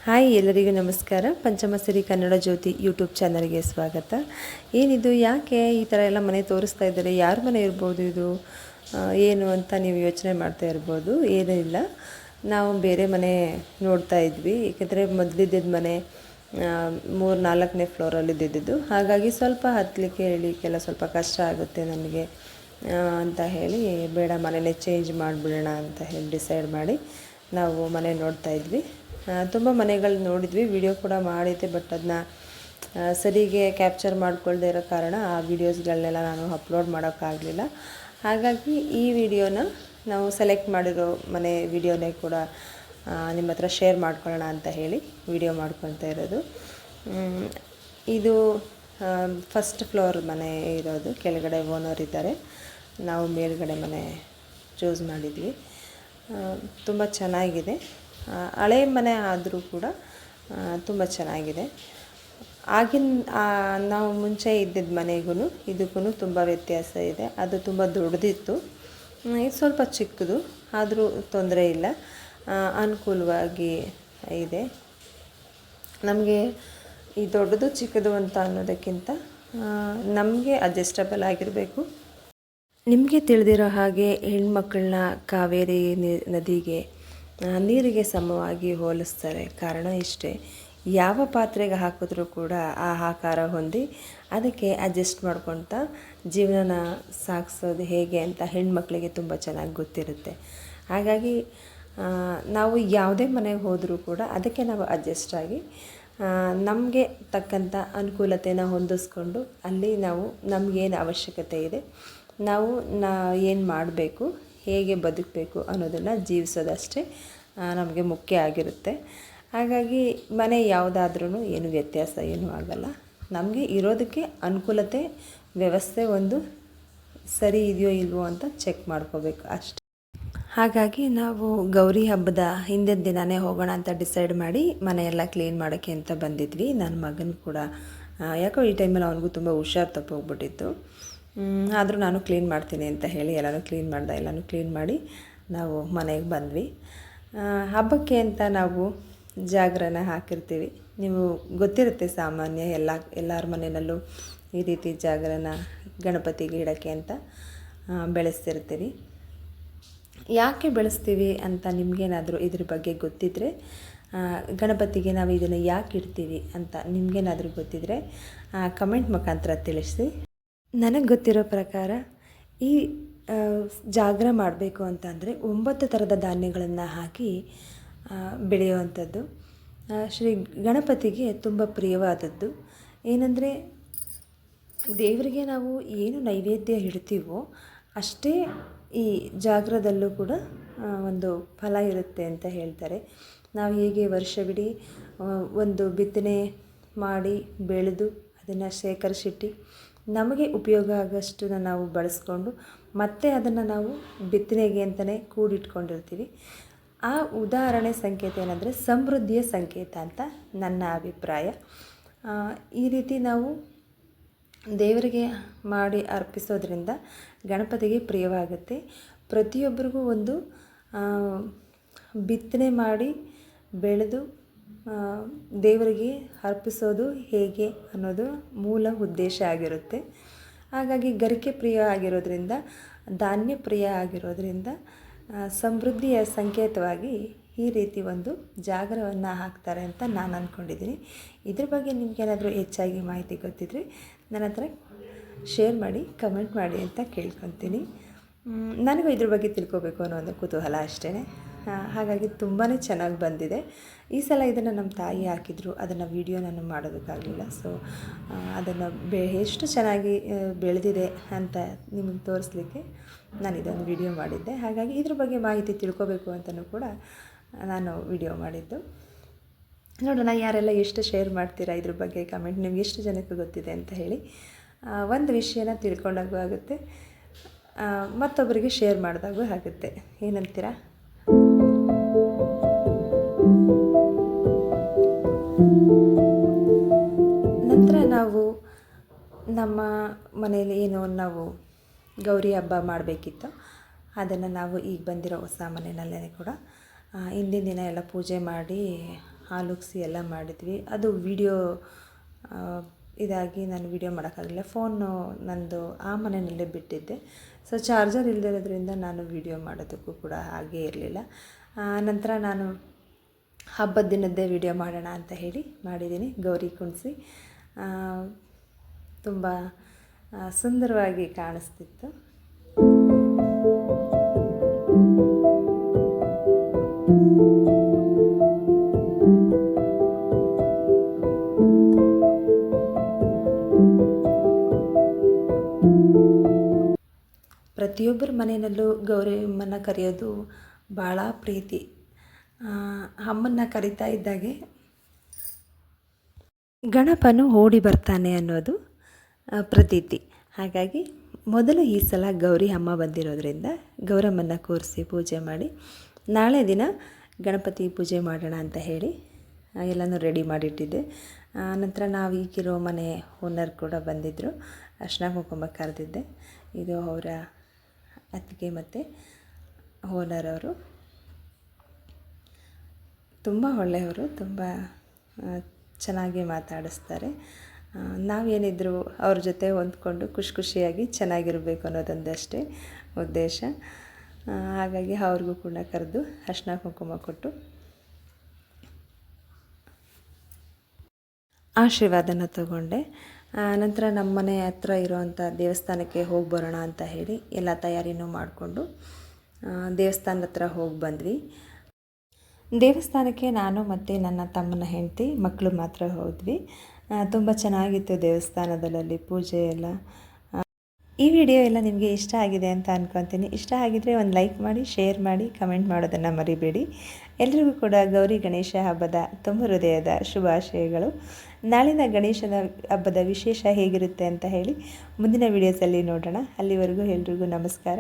Hi, ಎಲ್ಲರಿಗೂ ನಮಸ್ಕಾರ. ಪಂಚಮಸಿರಿ ಕನ್ನಡ ಜ್ಯೋತಿ YouTube ಚಾನಲ್ಗೆ ಸ್ವಾಗತ. ಏನಿದು, ಯಾಕೆ ಈ ಥರ ಎಲ್ಲ ಮನೆ ತೋರಿಸ್ತಾ ಇದ್ದಾರೆ? ಯಾರ ಮನೆ ಇರ್ಬೋದು ಇದು? ಏನು ಅಂತ ನೀವು ಯೋಚನೆ ಮಾಡ್ತಾ ಇರ್ಬೋದು. ಏನೂ ಇಲ್ಲ, ನಾವು ಬೇರೆ ಮನೆ ನೋಡ್ತಾ ಇದ್ವಿ. ಏಕೆಂದರೆ ಮೊದಲಿದ್ದಿದ್ದ ಮನೆ 3-4ನೇ ಫ್ಲೋರಲ್ಲಿದ್ದಿದ್ದು. ಹಾಗಾಗಿ ಸ್ವಲ್ಪ ಹತ್ತಲಿಕ್ಕೆ ಇಳಿಕೆಲ್ಲ ಸ್ವಲ್ಪ ಕಷ್ಟ ಆಗುತ್ತೆ ನಮಗೆ ಅಂತ ಹೇಳಿ, ಬೇಡ ಮನೆಯೇ ಚೇಂಜ್ ಮಾಡಿಬಿಡೋಣ ಅಂತ ಹೇಳಿ ಡಿಸೈಡ್ ಮಾಡಿ ನಾವು ಮನೆ ನೋಡ್ತಾ ಇದ್ವಿ. ತುಂಬ ಮನೆಗಳು ನೋಡಿದ್ವಿ, ವಿಡಿಯೋ ಕೂಡ ಮಾಡಿದ್ದೆ. ಬಟ್ ಅದನ್ನ ಸರಿಗೆ ಕ್ಯಾಪ್ಚರ್ ಮಾಡ್ಕೊಳ್ದೇ ಇರೋ ಕಾರಣ ಆ ವಿಡಿಯೋಸ್ಗಳನ್ನೆಲ್ಲ ನಾನು ಅಪ್ಲೋಡ್ ಮಾಡೋಕ್ಕಾಗಲಿಲ್ಲ. ಹಾಗಾಗಿ ಈ ವಿಡಿಯೋನ ನಾವು ಸೆಲೆಕ್ಟ್ ಮಾಡಿರೋ ಮನೆ ವಿಡಿಯೋನೇ ಕೂಡ ನಿಮ್ಮ ಹತ್ರ ಶೇರ್ ಮಾಡ್ಕೊಳ್ಳೋಣ ಅಂತ ಹೇಳಿ ವಿಡಿಯೋ ಮಾಡ್ಕೊಳ್ತಾ ಇರೋದು. ಇದು ಫಸ್ಟ್ ಫ್ಲೋರ್ ಮನೆ ಇರೋದು. ಕೆಳಗಡೆ ಓನರ್ ಇದ್ದಾರೆ, ನಾವು ಮೇಲ್ಗಡೆ ಮನೆ ಚೂಸ್ ಮಾಡಿದ್ವಿ. ತುಂಬ ಚೆನ್ನಾಗಿದೆ. ಹಳೆ ಮನೆ ಆದರೂ ಕೂಡ ತುಂಬ ಚೆನ್ನಾಗಿದೆ. ಆಗಿನ ನಾವು ಮುಂಚೆ ಇದ್ದಿದ್ದ ಮನೆಗೂ ಇದಕ್ಕೂ ತುಂಬ ವ್ಯತ್ಯಾಸ ಇದೆ. ಅದು ತುಂಬ ದೊಡ್ಡದಿತ್ತು, ಇದು ಸ್ವಲ್ಪ ಚಿಕ್ಕದು, ಆದರೂ ತೊಂದರೆ ಇಲ್ಲ, ಅನುಕೂಲವಾಗಿ ಇದೆ. ನಮಗೆ ಈ ದೊಡ್ಡದು ಚಿಕ್ಕದು ಅಂತ ಅನ್ನೋದಕ್ಕಿಂತ ನಮಗೆ ಅಡ್ಜಸ್ಟಬಲ್ ಆಗಿರಬೇಕು. ನಿಮಗೆ ತಿಳಿದಿರೋ ಹಾಗೆ ಹೆಣ್ಮಕ್ಳನ್ನ ಕಾವೇರಿ ನದಿಗೆ ನೀರಿಗೆ ಸಮವಾಗಿ ಹೋಲಿಸ್ತಾರೆ. ಕಾರಣ ಇಷ್ಟೇ, ಯಾವ ಪಾತ್ರೆಗೆ ಹಾಕಿದ್ರೂ ಕೂಡ ಆ ಆಕಾರ ಹೊಂದಿ ಅದಕ್ಕೆ ಅಡ್ಜಸ್ಟ್ ಮಾಡ್ಕೊಳ್ತಾ ಜೀವನನ ಸಾಗಿಸೋದು ಹೇಗೆ ಅಂತ ಹೆಣ್ಮಕ್ಳಿಗೆ ತುಂಬ ಚೆನ್ನಾಗಿ ಗೊತ್ತಿರುತ್ತೆ. ಹಾಗಾಗಿ ನಾವು ಯಾವುದೇ ಮನೆಗೆ ಹೋದರೂ ಕೂಡ ಅದಕ್ಕೆ ನಾವು ಅಡ್ಜಸ್ಟ್ ಆಗಿ ನಮಗೆ ತಕ್ಕಂಥ ಅನುಕೂಲತೆನ ಹೊಂದಿಸ್ಕೊಂಡು ಅಲ್ಲಿ ನಾವು ನಮಗೇನು ಅವಶ್ಯಕತೆ ಇದೆ, ನಾವು ಏನು ಮಾಡಬೇಕು, ಹೇಗೆ ಬದುಕಬೇಕು ಅನ್ನೋದನ್ನು ಜೀವಿಸೋದಷ್ಟೇ ನಮಗೆ ಮುಖ್ಯ ಆಗಿರುತ್ತೆ. ಹಾಗಾಗಿ ಮನೆ ಯಾವುದಾದ್ರೂ ಏನು ವ್ಯತ್ಯಾಸ ಏನೂ ಆಗಲ್ಲ. ನಮಗೆ ಇರೋದಕ್ಕೆ ಅನುಕೂಲತೆ, ವ್ಯವಸ್ಥೆ ಒಂದು ಸರಿ ಇದೆಯೋ ಇಲ್ವೋ ಅಂತ ಚೆಕ್ ಮಾಡ್ಕೋಬೇಕು ಅಷ್ಟೆ. ಹಾಗಾಗಿ ನಾವು ಗೌರಿ ಹಬ್ಬದ ಹಿಂದಿನ ದಿನವೇ ಹೋಗೋಣ ಅಂತ ಡಿಸೈಡ್ ಮಾಡಿ ಮನೆಯೆಲ್ಲ ಕ್ಲೀನ್ ಮಾಡೋಕ್ಕೆ ಅಂತ ಬಂದಿದ್ವಿ. ನನ್ನ ಮಗನ ಕೂಡ ಯಾಕೋ ಈ ಟೈಮಲ್ಲಿ ಅವನಿಗೂ ತುಂಬ ಹುಷಾರು ತಪ್ಪೋಗ್ಬಿಟ್ಟಿತ್ತು. ಆದರೂ ನಾನು ಕ್ಲೀನ್ ಮಾಡ್ತೀನಿ ಅಂತ ಹೇಳಿ ಎಲ್ಲನೂ ಕ್ಲೀನ್ ಮಾಡಿ ನಾವು ಮನೆಗೆ ಬಂದ್ವಿ. ಹಬ್ಬಕ್ಕೆ ಅಂತ ನಾವು ಜಾಗರಣ ಹಾಕಿರ್ತೀವಿ. ನೀವು ಗೊತ್ತಿರುತ್ತೆ, ಸಾಮಾನ್ಯ ಎಲ್ಲರ ಮನೆಯಲ್ಲೂ ಈ ರೀತಿ ಜಾಗರಣ ಗಣಪತಿಗೆ ಇಡೋಕ್ಕೆ ಅಂತ ಬೆಳೆಸ್ತಿರ್ತೀವಿ. ಯಾಕೆ ಬೆಳೆಸ್ತೀವಿ ಅಂತ ನಿಮಗೇನಾದರೂ ಇದ್ರ ಬಗ್ಗೆ ಗೊತ್ತಿದ್ದರೆ, ಗಣಪತಿಗೆ ನಾವು ಇದನ್ನು ಯಾಕೆ ಇಡ್ತೀವಿ ಅಂತ ನಿಮಗೇನಾದರೂ ಗೊತ್ತಿದ್ದರೆ ಕಮೆಂಟ್ ಮುಖಾಂತರ ತಿಳಿಸಿ. ನನಗೆ ಗೊತ್ತಿರೋ ಪ್ರಕಾರ ಈ ಜಾಗರ ಮಾಡಬೇಕು ಅಂತಂದರೆ 9 ಥರದ ಧಾನ್ಯಗಳನ್ನು ಹಾಕಿ ಬೆಳೆಯುವಂಥದ್ದು ಶ್ರೀ ಗಣಪತಿಗೆ ತುಂಬ ಪ್ರಿಯವಾದದ್ದು. ಏನಂದರೆ, ದೇವರಿಗೆ ನಾವು ಏನು ನೈವೇದ್ಯ ಇಡ್ತೀವೋ ಅಷ್ಟೇ ಈ ಜಾಗರದಲ್ಲೂ ಕೂಡ ಒಂದು ಫಲ ಇರುತ್ತೆ ಅಂತ ಹೇಳ್ತಾರೆ. ನಾವು ಹೇಗೆ ವರ್ಷವಿಡೀ ಒಂದು ಬಿತ್ತನೆ ಮಾಡಿ ಬೆಳೆದು ಅದನ್ನು ಶೇಖರಿಸಿಟ್ಟು ನಮಗೆ ಉಪಯೋಗ ಆಗೋಷ್ಟು ನಾವು ಬಳಸ್ಕೊಂಡು ಮತ್ತೆ ಅದನ್ನು ನಾವು ಬಿತ್ತನೆಗೆ ಅಂತಲೇ ಕೂಡಿಟ್ಕೊಂಡಿರ್ತೀವಿ. ಆ ಉದಾಹರಣೆ ಸಂಕೇತ ಏನಂದರೆ ಸಮೃದ್ಧಿಯ ಸಂಕೇತ ಅಂತ ನನ್ನ ಅಭಿಪ್ರಾಯ. ಈ ರೀತಿ ನಾವು ದೇವರಿಗೆ ಮಾಡಿ ಅರ್ಪಿಸೋದ್ರಿಂದ ಗಣಪತಿಗೆ ಪ್ರಿಯವಾಗುತ್ತೆ. ಪ್ರತಿಯೊಬ್ಬರಿಗೂ ಒಂದು ಬಿತ್ತನೆ ಮಾಡಿ ಬೆಳೆದು ದೇವರಿಗೆ ಅರ್ಪಿಸೋದು ಹೇಗೆ ಅನ್ನೋದು ಮೂಲ ಉದ್ದೇಶ ಆಗಿರುತ್ತೆ. ಹಾಗಾಗಿ ಗರಿಕೆ ಪ್ರಿಯ ಆಗಿರೋದ್ರಿಂದ, ಧಾನ್ಯ ಪ್ರಿಯ ಆಗಿರೋದ್ರಿಂದ ಸಮೃದ್ಧಿಯ ಸಂಕೇತವಾಗಿ ಈ ರೀತಿ ಒಂದು ಜಾಗರವನ್ನು ಹಾಕ್ತಾರೆ ಅಂತ ನಾನು ಅಂದ್ಕೊಂಡಿದ್ದೀನಿ. ಇದ್ರ ಬಗ್ಗೆ ನಿಮಗೇನಾದರೂ ಹೆಚ್ಚಾಗಿ ಮಾಹಿತಿ ಗೊತ್ತಿದ್ದರೆ ನನ್ನ ಹತ್ರ ಶೇರ್ ಮಾಡಿ, ಕಮೆಂಟ್ ಮಾಡಿ ಅಂತ ಕೇಳ್ಕೊತೀನಿ. ನನಗೂ ಇದ್ರ ಬಗ್ಗೆ ತಿಳ್ಕೊಬೇಕು ಅನ್ನೋ ಒಂದು ಕುತೂಹಲ ಅಷ್ಟೇ. ಹಾಗಾಗಿ ತುಂಬಾ ಚೆನ್ನಾಗಿ ಬಂದಿದೆ. ಈ ಸಲ ಇದನ್ನು ನಮ್ಮ ತಾಯಿ ಹಾಕಿದ್ರು, ಅದನ್ನು ವೀಡಿಯೋ ನಾನು ಮಾಡೋದಕ್ಕಾಗಲಿಲ್ಲ. ಸೊ ಅದನ್ನು ಎಷ್ಟು ಚೆನ್ನಾಗಿ ಬೆಳೆದಿದೆ ಅಂತ ನಿಮಗೆ ತೋರಿಸ್ಲಿಕ್ಕೆ ನಾನು ಇದೊಂದು ವಿಡಿಯೋ ಮಾಡಿದ್ದೆ. ಹಾಗಾಗಿ ಇದ್ರ ಬಗ್ಗೆ ಮಾಹಿತಿ ತಿಳ್ಕೊಬೇಕು ಅಂತಲೂ ಕೂಡ ನಾನು ವಿಡಿಯೋ ಮಾಡಿದ್ದು. ನೋಡೋಣ ಯಾರೆಲ್ಲ ಎಷ್ಟು ಶೇರ್ ಮಾಡ್ತೀರಾ ಇದ್ರ ಬಗ್ಗೆ ಕಮೆಂಟ್, ನಿಮ್ಗೆ ಎಷ್ಟು ಜನಕ್ಕೆ ಗೊತ್ತಿದೆ ಅಂತ ಹೇಳಿ. ಒಂದು ವಿಷಯನ ತಿಳ್ಕೊಂಡಾಗೂ ಆಗುತ್ತೆ, ಮತ್ತೊಬ್ಬರಿಗೆ ಶೇರ್ ಮಾಡಿದಾಗೂ ಆಗುತ್ತೆ. ಏನಂತೀರಾ? ನಂತರ ನಾವು ನಮ್ಮ ಮನೆಯಲ್ಲಿ ಏನೋ ನಾವು ಗೌರಿ ಹಬ್ಬ ಮಾಡಬೇಕಿತ್ತು. ಅದನ್ನು ನಾವು ಈಗ ಬಂದಿರೋ ಹೊಸ ಮನೆಯಲ್ಲೇ ಕೂಡ ಹಿಂದಿನ ದಿನ ಎಲ್ಲ ಪೂಜೆ ಮಾಡಿ ಹಾಲುಗ್ಸಿ ಎಲ್ಲ ಮಾಡಿದ್ವಿ. ಅದು ವಿಡಿಯೋ ಇದಾಗಿ ನಾನು ವಿಡಿಯೋ ಮಾಡೋಕ್ಕಾಗಲಿಲ್ಲ. ಫೋನು ನಂದು ಆ ಮನೆಯಲ್ಲೇ ಬಿಟ್ಟಿದ್ದೆ. ಸೊ ಚಾರ್ಜರ್ ಇಲ್ಲದಿರೋದ್ರಿಂದ ನಾನು ವಿಡಿಯೋ ಮಾಡೋದಕ್ಕೂ ಕೂಡ ಹಾಗೇ ಇರಲಿಲ್ಲ. ನಂತರ ನಾನು ಹಬ್ಬದ ದಿನದ್ದೇ ವಿಡಿಯೋ ಮಾಡೋಣ ಅಂತ ಹೇಳಿ ಮಾಡಿದ್ದೀನಿ. ಗೌರಿ ಕುಣಿಸಿ ತುಂಬ ಸುಂದರವಾಗಿ ಕಾಣಿಸ್ತಿತ್ತು. ಪ್ರತಿಯೊಬ್ಬರ ಮನೆಯಲ್ಲೂ ಗೌರಿ ಅಮ್ಮನ ಕರೆಯೋದು ಭಾಳ ಪ್ರೀತಿ. ಅಮ್ಮನ್ನ ಕರಿತಾ ಇದ್ದಾಗೆ ಗಣಪನು ಓಡಿ ಬರ್ತಾನೆ ಅನ್ನೋದು ಪ್ರತೀತಿ. ಹಾಗಾಗಿ ಮೊದಲು ಈ ಸಲ ಗೌರಿ ಅಮ್ಮ ಬಂದಿರೋದ್ರಿಂದ ಗೌರಮ್ಮನ ಕೂರಿಸಿ ಪೂಜೆ ಮಾಡಿ ನಾಳೆ ದಿನ ಗಣಪತಿ ಪೂಜೆ ಮಾಡೋಣ ಅಂತ ಹೇಳಿ ಎಲ್ಲನೂ ರೆಡಿ ಮಾಡಿಟ್ಟಿದ್ದೆ. ನಂತರ ನಾವು ಈಗಿರೋ ಮನೆ ಓನರ್ ಕೂಡ ಬಂದಿದ್ದರು. ಅರ್ಶಿನ ಕುಂಕುಮ ಕರೆದಿದ್ದೆ. ಇದು ಅವರ ಅತ್ತಿಗೆ ಮತ್ತು ಓನರ್ ಅವರು. ತುಂಬ ಒಳ್ಳೆಯವರು, ತುಂಬ ಚೆನ್ನಾಗಿ ಮಾತಾಡಿಸ್ತಾರೆ. ನಾವೇನಿದ್ರು ಅವ್ರ ಜೊತೆ ಹೊಂದ್ಕೊಂಡು ಖುಷಿಯಾಗಿ ಚೆನ್ನಾಗಿರಬೇಕು ಅನ್ನೋದೊಂದಷ್ಟೇ ಉದ್ದೇಶ. ಹಾಗಾಗಿ ಅವ್ರಿಗೂ ಕೂಡ ಕರೆದು ಅರ್ಶಿನ ಕುಂಕುಮ ಕೊಟ್ಟು ಆಶೀರ್ವಾದನ ತಗೊಂಡೆ. ನಂತರ ನಮ್ಮ ಮನೆ ಹತ್ರ ಇರೋವಂಥ ದೇವಸ್ಥಾನಕ್ಕೆ ಹೋಗಿ ಬರೋಣ ಅಂತ ಹೇಳಿ ಎಲ್ಲ ತಯಾರಿನೂ ಮಾಡಿಕೊಂಡು ದೇವಸ್ಥಾನದ ಹತ್ರ ಹೋಗಿ ಬಂದ್ವಿ. ದೇವಸ್ಥಾನಕ್ಕೆ ನಾನು ಮತ್ತು ನನ್ನ ತಮ್ಮನ ಹೆಂಡತಿ ಮಕ್ಕಳು ಮಾತ್ರ ಹೋದ್ವಿ. ತುಂಬ ಚೆನ್ನಾಗಿತ್ತು ದೇವಸ್ಥಾನದಲ್ಲಿ ಪೂಜೆ ಎಲ್ಲ. ಈ ವಿಡಿಯೋ ಎಲ್ಲ ನಿಮಗೆ ಇಷ್ಟ ಆಗಿದೆ ಅಂತ ಅಂದ್ಕೊತೀನಿ. ಇಷ್ಟ ಆಗಿದ್ದರೆ ಒಂದು ಲೈಕ್ ಮಾಡಿ, ಶೇರ್ ಮಾಡಿ, ಕಮೆಂಟ್ ಮಾಡೋದನ್ನು ಮರಿಬೇಡಿ. ಎಲ್ರಿಗೂ ಕೂಡ ಗೌರಿ ಗಣೇಶ ಹಬ್ಬದ ತುಂಬ ಹೃದಯದ ಶುಭಾಶಯಗಳು. ನಾಳಿನ ಗಣೇಶನ ಹಬ್ಬದ ವಿಶೇಷ ಹೇಗಿರುತ್ತೆ ಅಂತ ಹೇಳಿ ಮುಂದಿನ ವಿಡಿಯೋಸಲ್ಲಿ ನೋಡೋಣ. ಅಲ್ಲಿವರೆಗೂ ಎಲ್ರಿಗೂ ನಮಸ್ಕಾರ.